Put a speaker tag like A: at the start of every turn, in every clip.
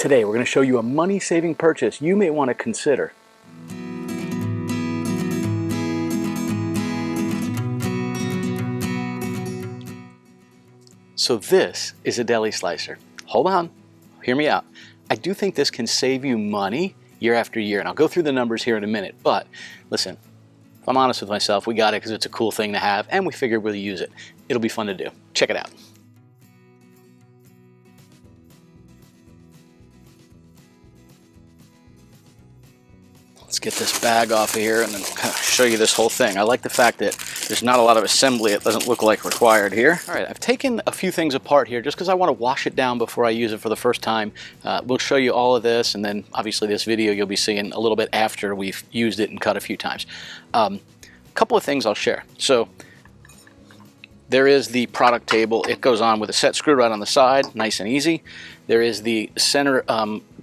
A: Today we're going to show you a money-saving purchase you may want to consider. So this is a deli slicer. Hold on, hear me out. I do think this can save you money year after year, and I'll go through the numbers here in a minute, but listen, if I'm honest with myself, we got it because it's a cool thing to have, and we figured we'll use it. It'll be fun to do. Check it out. Let's get this bag off of here and then kind of show you this whole thing. I like the fact that there's not a lot of assembly. It doesn't look like required here. All right, I've taken a few things apart here just because I want to wash it down before I use it for the first time. We'll show you all of this, and then obviously this video you'll be seeing a little bit after we've used it and cut a few times. A couple of things I'll share. So there is the product table. It goes on with a set screw right on the side, nice and easy. There is the center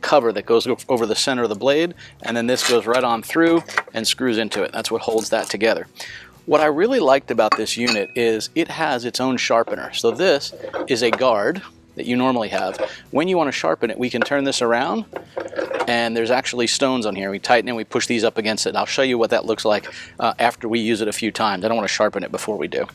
A: cover that goes over the center of the blade, and then this goes right on through and screws into it. That's what holds that together. What I really liked about this unit is it has its own sharpener. So this is a guard that you normally have. When you want to sharpen it, we can turn this around, and there's actually stones on here. We tighten it, we push these up against it, and I'll show you what that looks like after we use it a few times. I don't want to sharpen it before we do.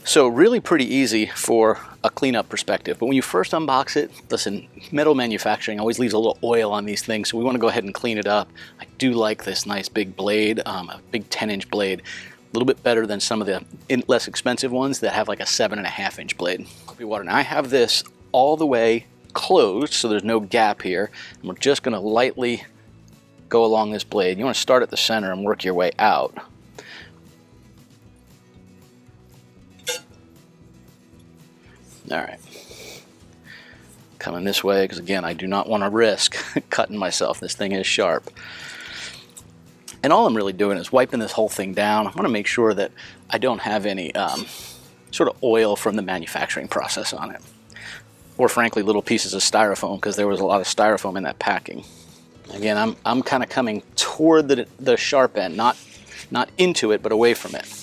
A: So really pretty easy for a cleanup perspective, but when you first unbox it, listen, metal manufacturing always leaves a little oil on these things, so we want to go ahead and clean it up. I do like this nice big blade, a big 10-inch blade, a little bit better than some of the less expensive ones that have like a 7.5-inch blade. Now I have this all the way closed, so there's no gap here, and we're just going to lightly go along this blade. You want to start at the center and work your way out. All right, coming this way because again I do not want to risk cutting myself. This thing is sharp, and all I'm really doing is wiping this whole thing down. I want to make sure that I don't have any sort of oil from the manufacturing process on it, or frankly little pieces of styrofoam, because there was a lot of styrofoam in that packing. Again, I'm kind of coming toward the sharp end, not into it but away from it.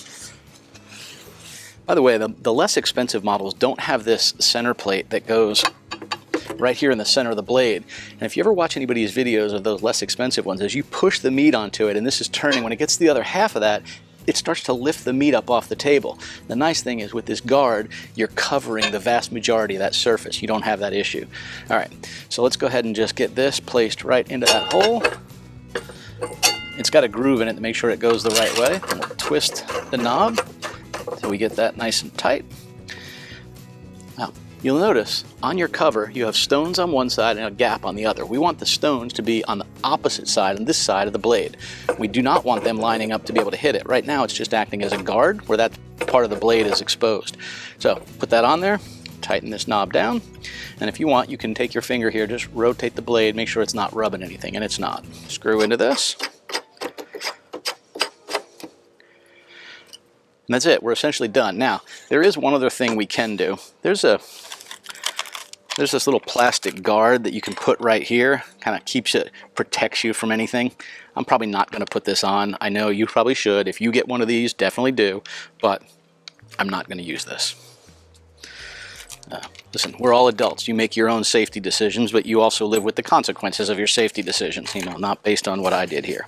A: By the way, the less expensive models don't have this center plate that goes right here in the center of the blade. And if you ever watch anybody's videos of those less expensive ones, as you push the meat onto it, and this is turning, when it gets to the other half of that, it starts to lift the meat up off the table. The nice thing is with this guard, you're covering the vast majority of that surface. You don't have that issue. All right, so let's go ahead and just get this placed right into that hole. It's got a groove in it to make sure it goes the right way. And we'll twist the knob so we get that nice and tight. Now, you'll notice on your cover you have stones on one side and a gap on the other. We want the stones to be on the opposite side, on this side of the blade. We do not want them lining up to be able to hit it. Right now it's just acting as a guard where that part of the blade is exposed. So put that on there, tighten this knob down, and if you want you can take your finger here, just rotate the blade, make sure it's not rubbing anything, and it's not. Screw into this. And that's it, we're essentially done. Now, there is one other thing we can do. There's this little plastic guard that you can put right here, kind of keeps it, protects you from anything. I'm probably not gonna put this on. I know you probably should. If you get one of these, definitely do, but I'm not gonna use this. Listen, we're all adults. You make your own safety decisions, but you also live with the consequences of your safety decisions, you know, not based on what I did here.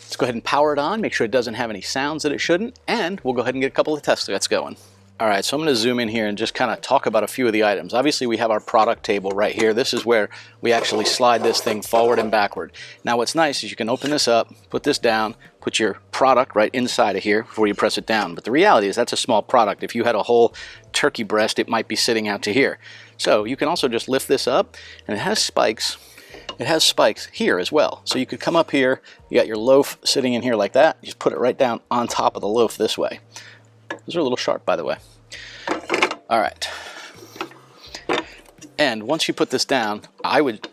A: Let's go ahead and power it on, make sure it doesn't have any sounds that it shouldn't, and we'll go ahead and get a couple of test sets going. All right, so I'm going to zoom in here and just kind of talk about a few of the items. Obviously, we have our product table right here. This is where we actually slide this thing forward and backward. Now, what's nice is you can open this up, put this down, put your product right inside of here before you press it down. But the reality is that's a small product. If you had a whole turkey breast, it might be sitting out to here. So you can also just lift this up, and it has spikes. It has spikes here as well. So you could come up here, you got your loaf sitting in here like that, you just put it right down on top of the loaf this way. Those are a little sharp, by the way. All right. And once you put this down, I would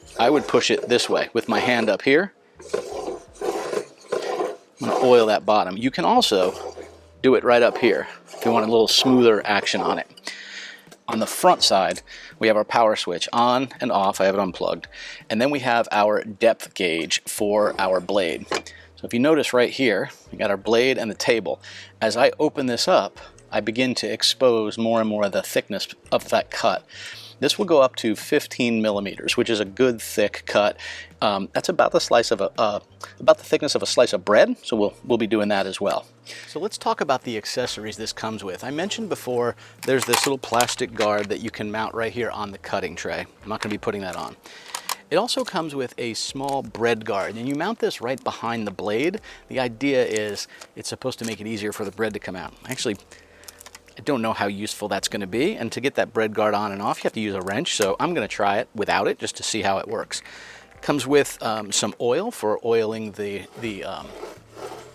A: push it this way with my hand up here. I'm gonna oil that bottom. You can also do it right up here if you want a little smoother action on it. On the front side, we have our power switch on and off. I have it unplugged. And then we have our depth gauge for our blade. So if you notice right here, we got our blade and the table. As I open this up, I begin to expose more and more of the thickness of that cut. This will go up to 15 millimeters, which is a good thick cut. That's about the slice of about the thickness of a slice of bread, so we'll be doing that as well. So let's talk about the accessories this comes with. I mentioned before there's this little plastic guard that you can mount right here on the cutting tray. I'm not going to be putting that on. It also comes with a small bread guard, and you mount this right behind the blade. The idea is it's supposed to make it easier for the bread to come out. Actually, I don't know how useful that's going to be, and to get that bread guard on and off, you have to use a wrench, so I'm going to try it without it just to see how it works. Comes with some oil for oiling the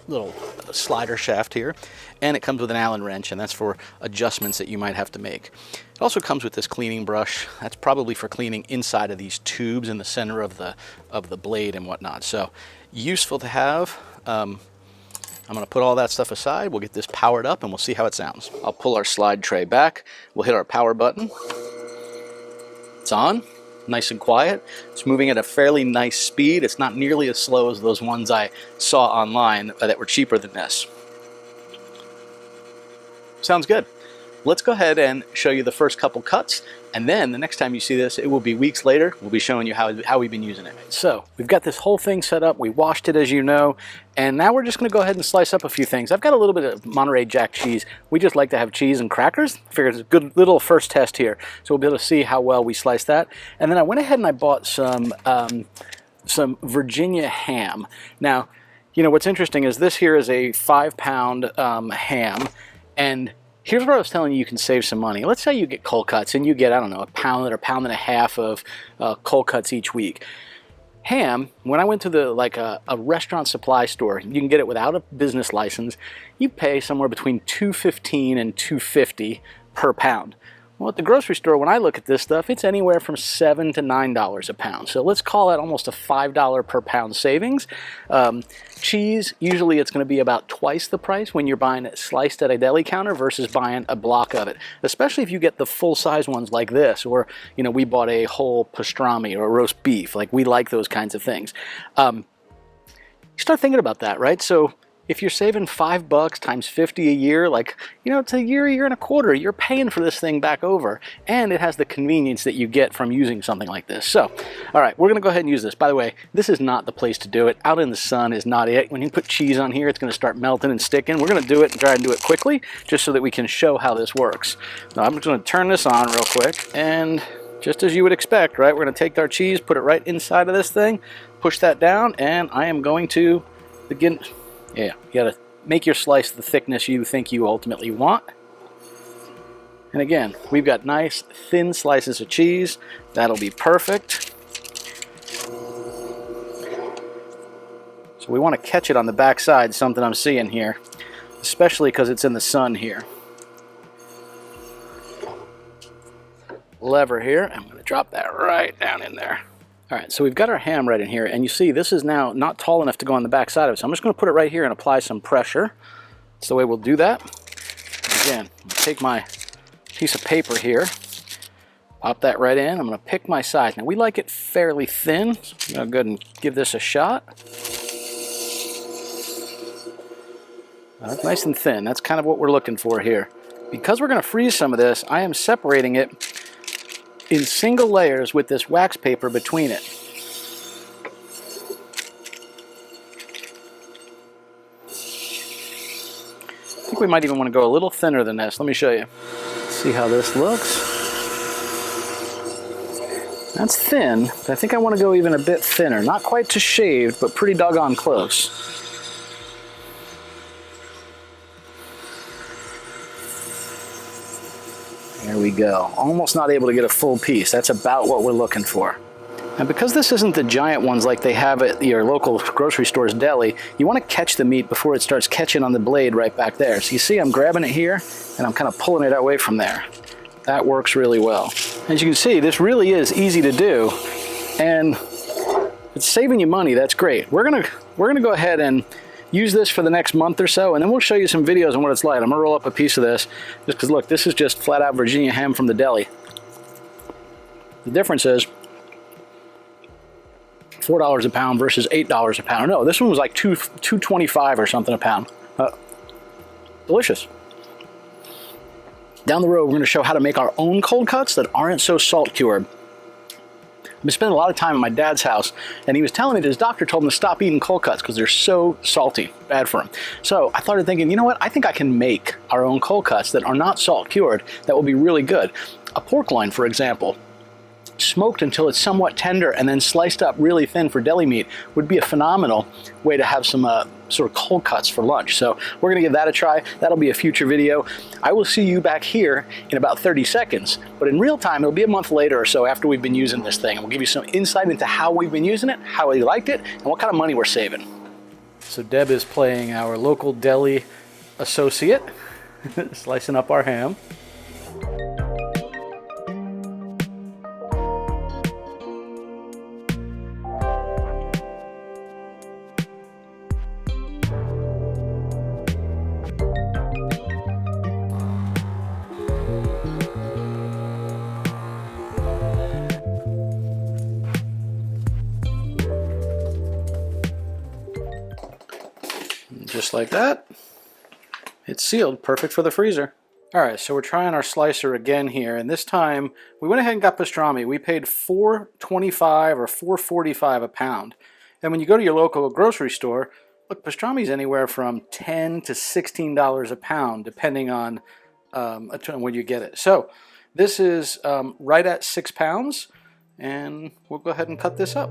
A: little slider shaft here, and it comes with an Allen wrench, and that's for adjustments that you might have to make. It also comes with this cleaning brush. That's probably for cleaning inside of these tubes in the center of the blade and whatnot. So useful to have. I'm going to put all that stuff aside. We'll get this powered up and we'll see how it sounds. I'll pull our slide tray back. We'll hit our power button. It's on. Nice and quiet. It's moving at a fairly nice speed. It's not nearly as slow as those ones I saw online that were cheaper than this. Sounds good. Let's go ahead and show you the first couple cuts, and then the next time you see this, it will be weeks later. We'll be showing you how we've been using it. So we've got this whole thing set up. We washed it, as you know, and now we're just going to go ahead and slice up a few things. I've got a little bit of Monterey Jack cheese. We just like to have cheese and crackers. Figured it's a good little first test here, so we'll be able to see how well we slice that. And then I went ahead and I bought some Virginia ham. Now, you know what's interesting is this here is a 5-pound ham, and here's where I was telling you you can save some money. Let's say you get cold cuts and you get, I don't know, a pound or pound and a half of cold cuts each week. Ham, when I went to a restaurant supply store, you can get it without a business license. You pay somewhere between $2.15 and $2.50 per pound. Well, at the grocery store, when I look at this stuff, it's anywhere from $7 to $9 a pound. So let's call it almost a $5 per pound savings. Cheese, usually it's going to be about twice the price when you're buying it sliced at a deli counter versus buying a block of it, especially if you get the full-size ones like this, or, you know, we bought a whole pastrami or a roast beef. Like, we like those kinds of things. You start thinking about that, right? So if you're saving $5 times 50 a year, like, you know, it's a year and a quarter. You're paying for this thing back over, and it has the convenience that you get from using something like this. So, all right, we're going to go ahead and use this. By the way, this is not the place to do it. Out in the sun is not it. When you put cheese on here, it's going to start melting and sticking. We're going to do it and try and do it quickly, just so that we can show how this works. Now, I'm just going to turn this on real quick, and just as you would expect, right, we're going to take our cheese, put it right inside of this thing, push that down, and I am going to begin. Yeah, you gotta make your slice the thickness you think you ultimately want. And again, we've got nice thin slices of cheese. That'll be perfect. So we want to catch it on the back side, something I'm seeing here, especially because it's in the sun here. Lever here, I'm going to drop that right down in there. All right, so we've got our ham right in here, and you see this is now not tall enough to go on the back side of it, so I'm just going to put it right here and apply some pressure. That's the way we'll do that. Again, I'm going to take my piece of paper here, pop that right in. I'm going to pick my size. Now, we like it fairly thin, so I'm going to go ahead and give this a shot. That's nice and thin. That's kind of what we're looking for here. Because we're going to freeze some of this, I am separating it in single layers with this wax paper between it. I think we might even want to go a little thinner than this. Let me show you. See how this looks. That's thin, but I think I want to go even a bit thinner. Not quite to shaved, but pretty doggone close. There we go. Almost not able to get a full piece. That's about what we're looking for. And because this isn't the giant ones like they have at your local grocery store's deli, you want to catch the meat before it starts catching on the blade right back there. So you see I'm grabbing it here, and I'm kind of pulling it away from there. That works really well. As you can see, this really is easy to do, and it's saving you money. That's great. We're gonna go ahead and use this for the next month or so, and then we'll show you some videos on what it's like. I'm gonna roll up a piece of this, just because look, this is just flat out Virginia ham from the deli. The difference is $4 a pound versus $8 a pound. No, this one was like $2.25 or something a pound. Delicious. Down the road, we're going to show how to make our own cold cuts that aren't so salt cured. I've been spending a lot of time at my dad's house, and he was telling me that his doctor told him to stop eating cold cuts because they're so salty, bad for him. So I started thinking, you know what, I think I can make our own cold cuts that are not salt cured that will be really good. A pork loin, for example, smoked until it's somewhat tender and then sliced up really thin for deli meat would be a phenomenal way to have some sort of cold cuts for lunch. So we're gonna give that a try. That'll be a future video. I will see you back here in about 30 seconds, but in real time, it'll be a month later or so after we've been using this thing. And we'll give you some insight into how we've been using it, how we liked it, and what kind of money we're saving. So Deb is playing our local deli associate, slicing up our ham. Just like that, it's sealed, perfect for the freezer. All right, so we're trying our slicer again here, and this time we went ahead and got pastrami. We paid $4.25 or $4.45 a pound. And when you go to your local grocery store, look, pastrami's anywhere from $10 to $16 a pound, depending on when you get it. So this is right at 6 pounds, and we'll go ahead and cut this up.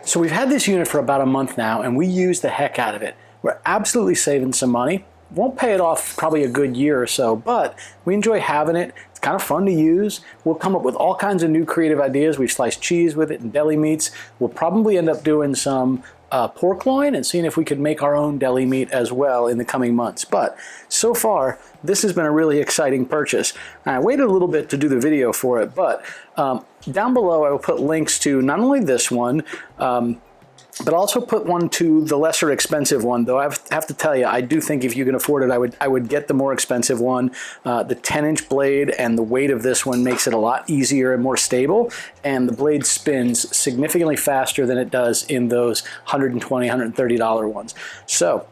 A: So we've had this unit for about a month now, and we use the heck out of it. We're absolutely saving some money. Won't pay it off probably a good year or so, but we enjoy having it. It's kind of fun to use. We'll come up with all kinds of new creative ideas. We've sliced cheese with it and deli meats. We'll probably end up doing some pork loin and seeing if we could make our own deli meat as well in the coming months. But so far, this has been a really exciting purchase. I waited a little bit to do the video for it, but down below I will put links to not only this one, but also put one to the lesser expensive one, though I have to tell you, I do think if you can afford it, I would get the more expensive one. The 10-inch blade and the weight of this one makes it a lot easier and more stable, and the blade spins significantly faster than it does in those $120, $130 ones. So,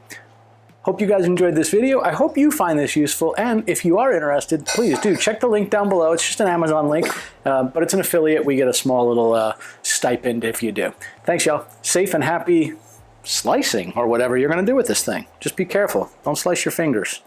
A: hope you guys enjoyed this video. I hope you find this useful, and if you are interested, please do check the link down below. It's just an Amazon link, but it's an affiliate. We get a small little stipend if you do. Thanks, y'all. Safe and happy slicing, or whatever you're going to do with this thing. Just be careful. Don't slice your fingers.